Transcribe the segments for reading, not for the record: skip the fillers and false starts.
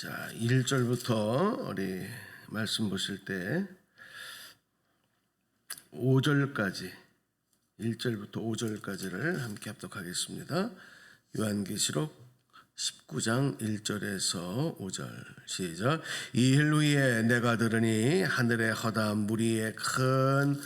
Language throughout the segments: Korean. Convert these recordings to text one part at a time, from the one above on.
자, 1절부터 우리 말씀 보실 때 5절까지 1절부터 5절까지를 함께 합독하겠습니다. 요한계시록 19장 1절에서 5절 시작. 이 일 후에 내가 들으니 하늘에 허다한 무리의 큰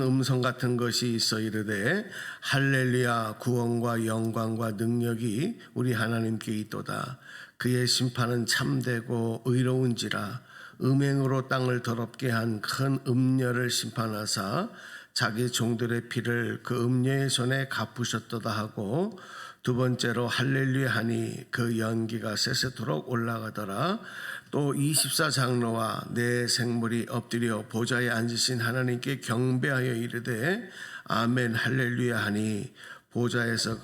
음성 같은 것이 있어 이르되 할렐루야, 구원과 영광과 능력이 우리 하나님께 있도다. 그의 심판은 참되고 의로운지라. 음행으로 땅을 더럽게 한 큰 음녀를 심판하사 자기 종들의 피를 그 음녀의 손에 갚으셨도다 하고, 두 번째로 할렐루야 하니 그 연기가 세세토록 올라가더라. 또 24장로와 네 생물이 엎드려 보좌에 앉으신 하나님께 경배하여 이르되 아멘 할렐루야 하니, 보좌에서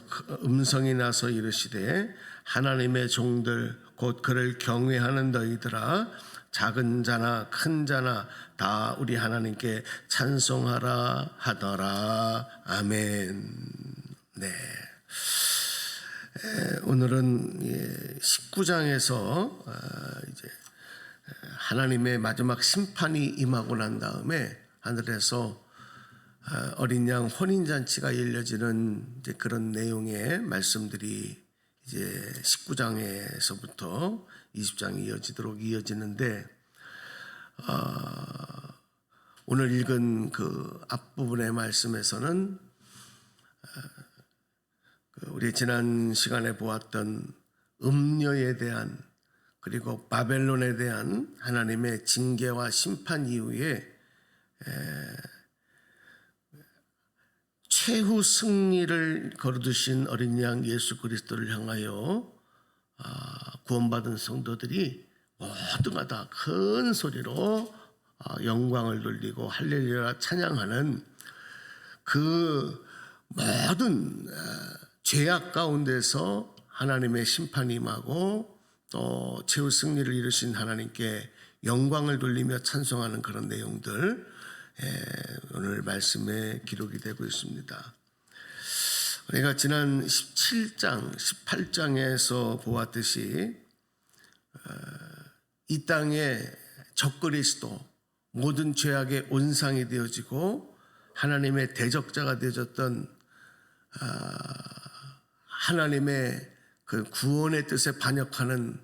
음성이 나서 이르시되 하나님의 종들 곧 그를 경외하는 너희들아, 작은 자나 큰 자나 다 우리 하나님께 찬송하라 하더라. 아멘. 네. 오늘은 19장에서 이제 하나님의 마지막 심판이 임하고 난 다음에 하늘에서 어린 양 혼인잔치가 열려지는 이제 그런 내용의 말씀들이 이제 19장에서부터 20장이 이어지는데, 오늘 읽은 그 앞부분의 말씀에서는 우리 지난 시간에 보았던 음녀에 대한, 그리고 바벨론에 대한 하나님의 징계와 심판 이후에 최후 승리를 거두신 어린 양 예수 그리스도를 향하여 구원받은 성도들이 모두가 다 큰 소리로 영광을 돌리고 할렐루야 찬양하는 그 모든 죄악 가운데서 하나님의 심판이 임하고 또 최후 승리를 이루신 하나님께 영광을 돌리며 찬송하는 그런 내용들, 오늘 말씀에 기록이 되고 있습니다. 우리가 지난 17장, 18장에서 보았듯이 이 땅에 적그리스도, 모든 죄악의 온상이 되어지고 하나님의 대적자가 되어졌던 하나님의 그 구원의 뜻에 반역하는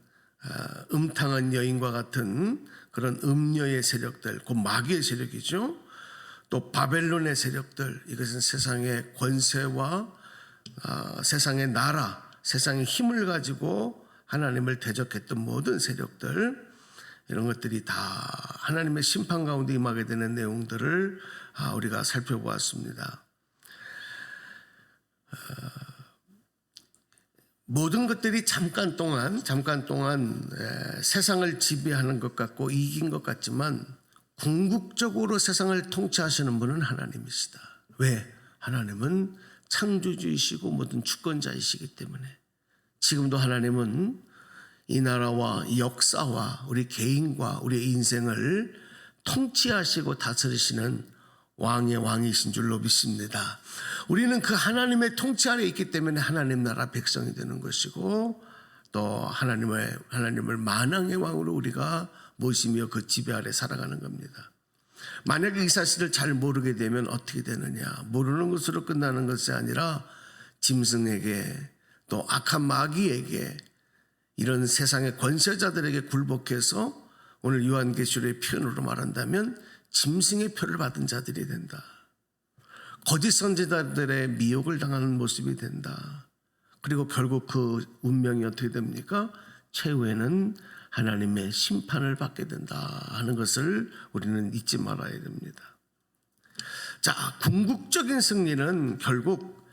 음탕한 여인과 같은 그런 음녀의 세력들, 그 마귀의 세력이죠. 또 바벨론의 세력들, 이것은 세상의 권세와 세상의 나라, 세상의 힘을 가지고 하나님을 대적했던 모든 세력들, 이런 것들이 다 하나님의 심판 가운데 임하게 되는 내용들을 우리가 살펴보았습니다. 모든 것들이 잠깐 동안 세상을 지배하는 것 같고 이긴 것 같지만, 궁극적으로 세상을 통치하시는 분은 하나님이시다. 왜? 하나님은 창조주이시고 모든 주권자이시기 때문에. 지금도 하나님은 이 나라와 이 역사와 우리 개인과 우리의 인생을 통치하시고 다스리시는 왕의 왕이신 줄로 믿습니다. 우리는 그 하나님의 통치 아래 있기 때문에 하나님 나라 백성이 되는 것이고, 또 하나님을 만왕의 왕으로 우리가 모시며 그 지배 아래 살아가는 겁니다. 만약에 이 사실을 잘 모르게 되면 어떻게 되느냐? 모르는 것으로 끝나는 것이 아니라 짐승에게, 또 악한 마귀에게, 이런 세상의 권세자들에게 굴복해서, 오늘 요한계시록의 표현으로 말한다면 짐승의 표를 받은 자들이 된다. 거짓 선지자들의 미혹을 당하는 모습이 된다. 그리고 결국 그 운명이 어떻게 됩니까? 최후에는 하나님의 심판을 받게 된다 하는 것을 우리는 잊지 말아야 됩니다. 자, 궁극적인 승리는 결국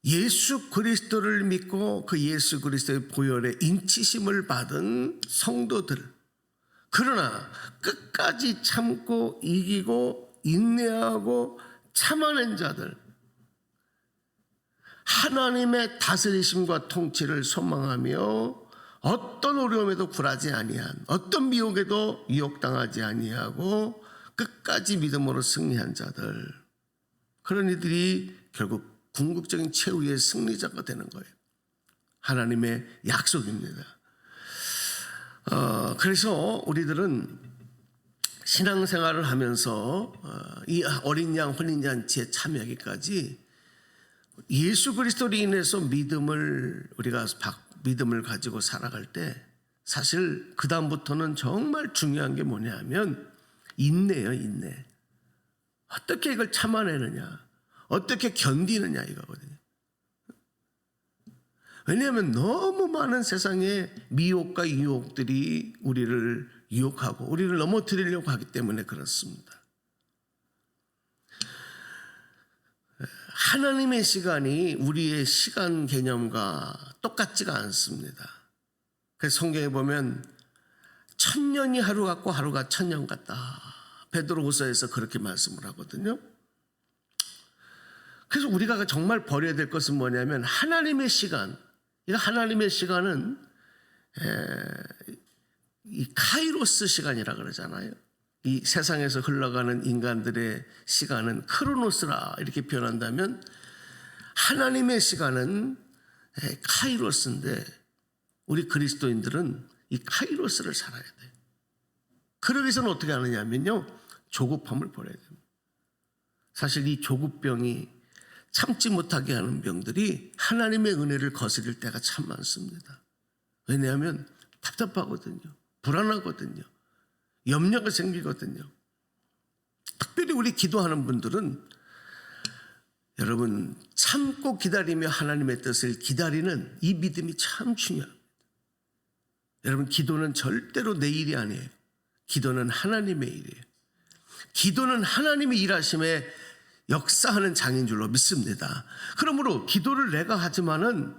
예수 그리스도를 믿고 그 예수 그리스도의 보혈의 인치심을 받은 성도들, 그러나 끝까지 참고 이기고 인내하고 참아낸 자들, 하나님의 다스리심과 통치를 소망하며 어떤 어려움에도 굴하지 아니한, 어떤 미혹에도 유혹당하지 아니하고 끝까지 믿음으로 승리한 자들, 그런 이들이 결국 궁극적인 최후의 승리자가 되는 거예요. 하나님의 약속입니다. 그래서 우리들은 신앙생활을 하면서 이 어린 양 혼인잔치에 참여하기까지 예수 그리스도로 인해서 우리가 믿음을 가지고 살아갈 때 사실 그 다음부터는 정말 중요한 게 뭐냐 하면 인내예요. 인내. 어떻게 이걸 참아내느냐, 어떻게 견디느냐 이거거든요. 왜냐하면 너무 많은 세상의 미혹과 유혹들이 우리를 유혹하고 우리를 넘어뜨리려고 하기 때문에 그렇습니다. 하나님의 시간이 우리의 시간 개념과 똑같지가 않습니다. 그래서 성경에 보면 1000년이 하루 같고 하루가 1000년 같다. 베드로후서에서 그렇게 말씀을 하거든요. 그래서 우리가 정말 버려야 될 것은 뭐냐면 하나님의 시간. 하나님의 시간은 이 카이로스 시간이라 그러잖아요. 이 세상에서 흘러가는 인간들의 시간은 크로노스라 이렇게 표현한다면 하나님의 시간은 카이로스인데 우리 그리스도인들은 이 카이로스를 살아야 돼요. 그러기 위해서는 어떻게 하느냐면요, 조급함을 버려야 됩니다. 사실 이 조급병이 참지 못하게 하는 병들이 하나님의 은혜를 거스릴 때가 참 많습니다. 왜냐하면 답답하거든요. 불안하거든요. 염려가 생기거든요. 특별히 우리 기도하는 분들은 여러분 참고 기다리며 하나님의 뜻을 기다리는 이 믿음이 참 중요합니다. 여러분 기도는 절대로 내 일이 아니에요. 기도는 하나님의 일이에요. 기도는 하나님의 일하심에 역사하는 장인 줄로 믿습니다. 그러므로 기도를 내가 하지만은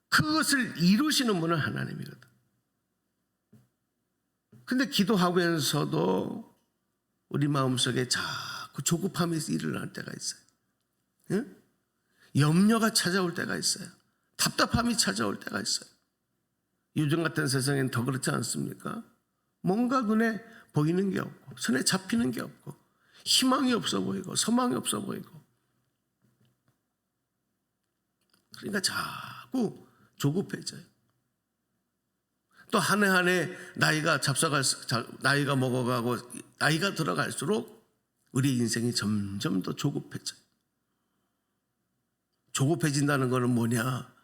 그것을 이루시는 분은 하나님이거든. 근데 기도하면서도 우리 마음속에 자꾸 조급함이 일어날 때가 있어요. 응? 염려가 찾아올 때가 있어요. 답답함이 찾아올 때가 있어요. 요즘 같은 세상엔 더 그렇지 않습니까? 뭔가 눈에 보이는 게 없고 손에 잡히는 게 없고 희망이 없어 보이고 소망이 없어 보이고 그러니까 자꾸 조급해져요. 또 한 해 한 해 나이가 먹어가고 나이가 들어갈수록 우리 인생이 점점 더 조급해져요. 조급해진다는 것은 뭐냐?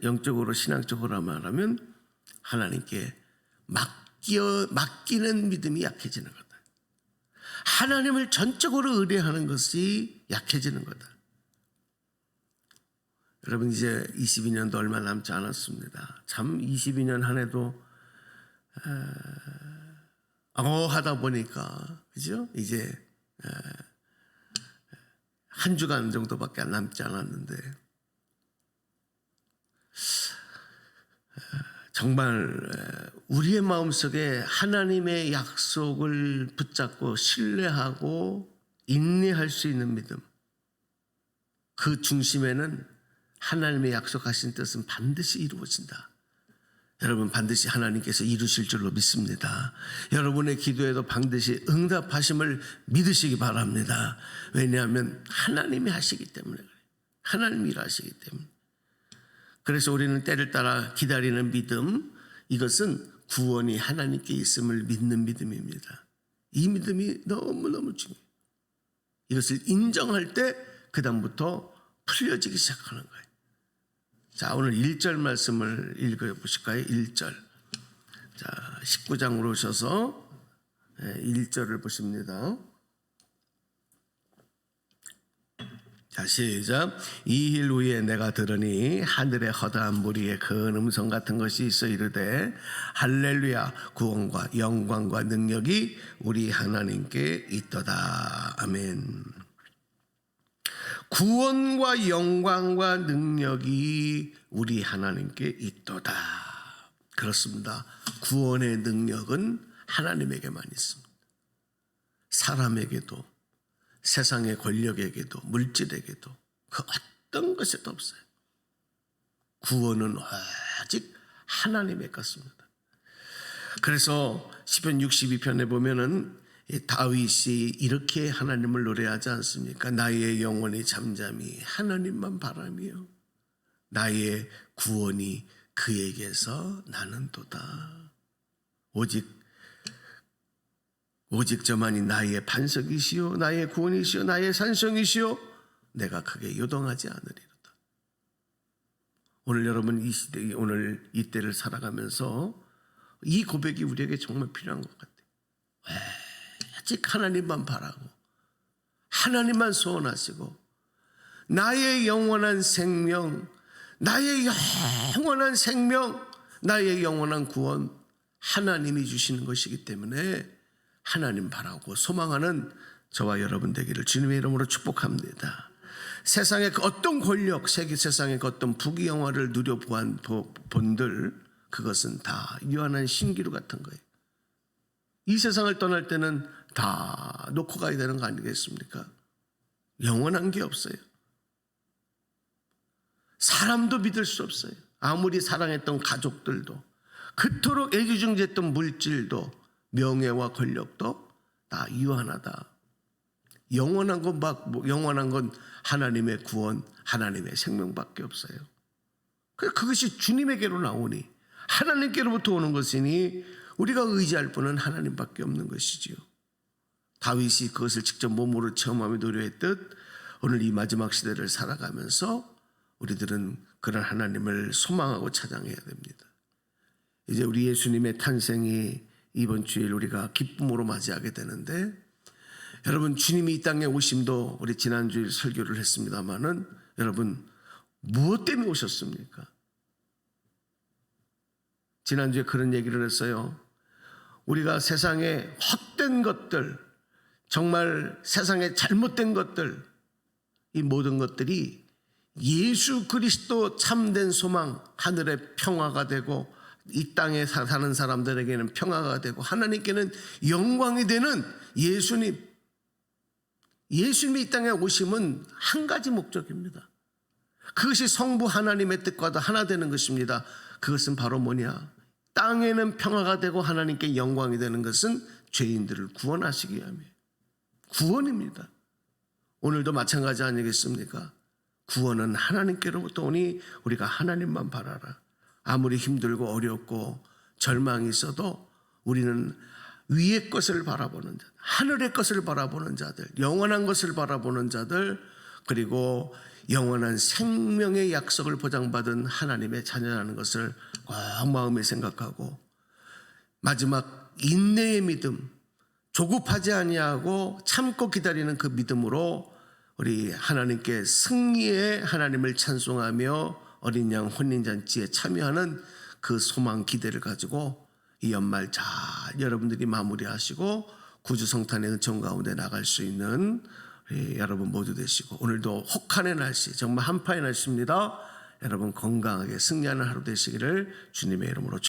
영적으로 신앙적으로 말하면 하나님께 맡기는 믿음이 약해지는 거다. 하나님을 전적으로 의뢰하는 것이 약해지는 거다. 여러분 이제 22년도 얼마 남지 않았습니다. 참 22년 한 해도 하다 보니까 그죠? 이제 한 주간 정도밖에 안 남지 않았는데 정말 우리의 마음속에 하나님의 약속을 붙잡고 신뢰하고 인내할 수 있는 믿음, 그 중심에는 하나님의 약속하신 뜻은 반드시 이루어진다. 여러분 반드시 하나님께서 이루실 줄로 믿습니다. 여러분의 기도에도 반드시 응답하심을 믿으시기 바랍니다. 왜냐하면 하나님이 하시기 때문에 그래요. 하나님이 일하시기 때문에. 그래서 우리는 때를 따라 기다리는 믿음, 이것은 구원이 하나님께 있음을 믿는 믿음입니다. 이 믿음이 너무너무 중요해요. 이것을 인정할 때 그 다음부터 풀려지기 시작하는 거예요. 자, 오늘 1절 말씀을 읽어보실까요? 1절. 자, 19장으로 오셔서 1절을 보십니다. 자, 시작. 이 일 후에 내가 들으니 하늘의 허다한 무리의 큰 음성 같은 것이 있어 이르되 할렐루야, 구원과 영광과 능력이 우리 하나님께 있도다. 아멘. 구원과 영광과 능력이 우리 하나님께 있도다. 그렇습니다. 구원의 능력은 하나님에게만 있습니다. 사람에게도 세상의 권력에게도 물질에게도 그 어떤 것에도 없어요. 구원은 오직 하나님의 것입니다. 그래서 시편 62편에 보면은 다윗이 이렇게 하나님을 노래하지 않습니까? 나의 영혼이 잠잠히 하나님만 바라며 나의 구원이 그에게서 나는 도다. 오직 저만이 나의 반석이시요 나의 구원이시요 나의 산성이시요 내가 크게 요동하지 않으리로다. 오늘 여러분 이 시대, 오늘 이 때를 살아가면서 이 고백이 우리에게 정말 필요한 것 같아요. 아직 하나님만 바라고 하나님만 소원하시고 나의 영원한 생명, 나의 영원한 생명, 나의 영원한 구원 하나님이 주시는 것이기 때문에 하나님 바라고 소망하는 저와 여러분 되기를 주님의 이름으로 축복합니다. 세상의 그 어떤 권력, 세상의 그 어떤 부귀영화를 누려보한 본들 그것은 다 유한한 신기루 같은 거예요. 이 세상을 떠날 때는 다 놓고 가야 되는 거 아니겠습니까? 영원한 게 없어요. 사람도 믿을 수 없어요. 아무리 사랑했던 가족들도 그토록 애지중지했던 물질도 명예와 권력도 다 유한하다. 영원한 건 하나님의 구원, 하나님의 생명밖에 없어요. 그것이 주님에게로 나오니 하나님께로부터 오는 것이니 우리가 의지할 분은 하나님밖에 없는 것이지요. 다윗이 그것을 직접 몸으로 체험하며 노래했듯 오늘 이 마지막 시대를 살아가면서 우리들은 그런 하나님을 소망하고 찬양해야 됩니다. 이제 우리 예수님의 탄생이 이번 주일 우리가 기쁨으로 맞이하게 되는데 여러분 주님이 이 땅에 오심도 우리 지난주일 설교를 했습니다마는 여러분 무엇 때문에 오셨습니까? 지난주에 그런 얘기를 했어요. 우리가 세상에 헛된 것들, 정말 세상에 잘못된 것들, 이 모든 것들이 예수 그리스도 참된 소망, 하늘의 평화가 되고 이 땅에 사는 사람들에게는 평화가 되고 하나님께는 영광이 되는 예수님이 이 땅에 오심은 한 가지 목적입니다. 그것이 성부 하나님의 뜻과도 하나 되는 것입니다. 그것은 바로 뭐냐? 땅에는 평화가 되고 하나님께 영광이 되는 것은 죄인들을 구원하시기 위함이에요. 구원입니다. 오늘도 마찬가지 아니겠습니까? 구원은 하나님께로부터 오니 우리가 하나님만 바라라. 아무리 힘들고 어렵고 절망이 있어도 우리는 위의 것을 바라보는 자들, 하늘의 것을 바라보는 자들, 영원한 것을 바라보는 자들, 그리고 영원한 생명의 약속을 보장받은 하나님의 자녀라는 것을 꼭 마음에 생각하고 마지막 인내의 믿음, 조급하지 아니하고 참고 기다리는 그 믿음으로 우리 하나님께 승리의 하나님을 찬송하며 어린 양 혼인잔치에 참여하는 그 소망 기대를 가지고 이 연말 잘 여러분들이 마무리하시고 구주 성탄의 은총 가운데 나갈 수 있는 여러분 모두 되시고 오늘도 혹한의 날씨 정말 한파의 날씨입니다. 여러분 건강하게 승리하는 하루 되시기를 주님의 이름으로